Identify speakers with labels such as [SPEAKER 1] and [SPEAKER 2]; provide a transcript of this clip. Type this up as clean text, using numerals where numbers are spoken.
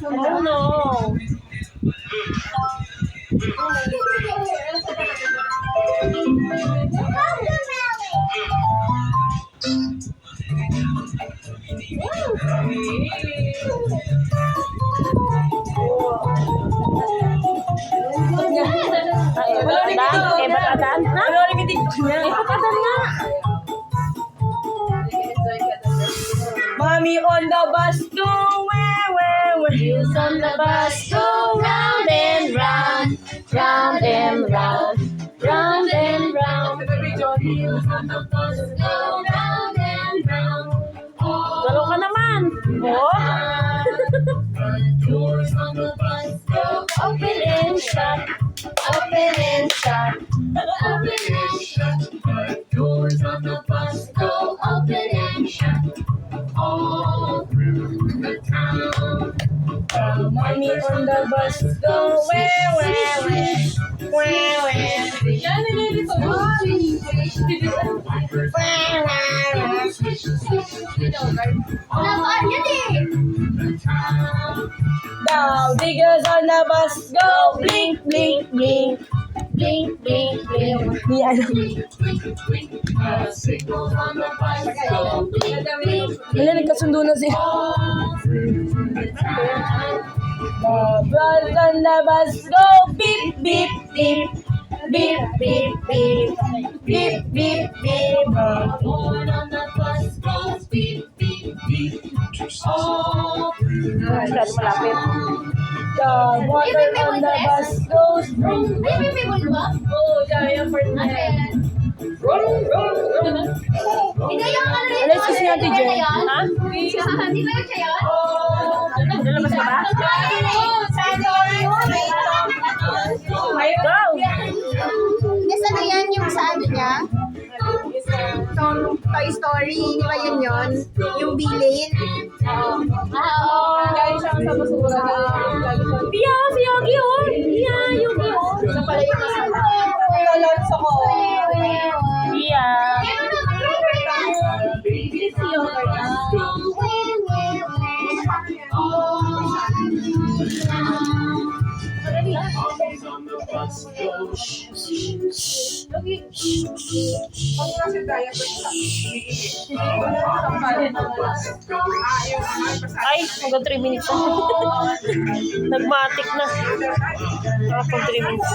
[SPEAKER 1] Oh no. Batadan? Ha? Batadan nga.
[SPEAKER 2] Mommy on the bus, go where?
[SPEAKER 1] Wheels on the bus go round and round, round and round, round and round. Wheels on the bus go round and round. Galo ka naman. Oh. Doors on the bus go open and shut, open and shut, open and shut. Doors on the bus go open and shut. All through the town.
[SPEAKER 2] Mommy on the bus, go where? Now diggers on the bus, go blink, blink, blink.
[SPEAKER 1] Blink, blink, blink.
[SPEAKER 2] Di alam.
[SPEAKER 1] Signals on the bus go blink, blink.
[SPEAKER 2] Wala, nagkasundo na siya.
[SPEAKER 1] All through the town.
[SPEAKER 2] The bus on the bus, go beep, beep, beep. Beep, beep, beep. Beep, beep, beep.
[SPEAKER 1] The horn on the bus goes beep, beep, beep. All through the town.
[SPEAKER 2] The water on the bus goes vroom.
[SPEAKER 1] May bibol ba?
[SPEAKER 2] Oh, siya yung part na yan. Vroom, vroom, vroom.
[SPEAKER 1] Hindi yung ano yun.
[SPEAKER 2] Alas kasi natin dyan.
[SPEAKER 1] Ha? Hindi ba yun siya yun?
[SPEAKER 2] Lalabas ka ba? Go!
[SPEAKER 3] Yes, ano yan yung sa ano niya? Toy Story, di ba yun yun? Yung bilin.
[SPEAKER 2] Galing siya sa basura. Pia, si Yogi, oh! Pia, Yogi, oh!
[SPEAKER 3] Isa pala yung masama.
[SPEAKER 2] Lalabas ako. Pia. Ay, hanggang 3 minutes na. Nagmatic na. Hanggang 3 minutes.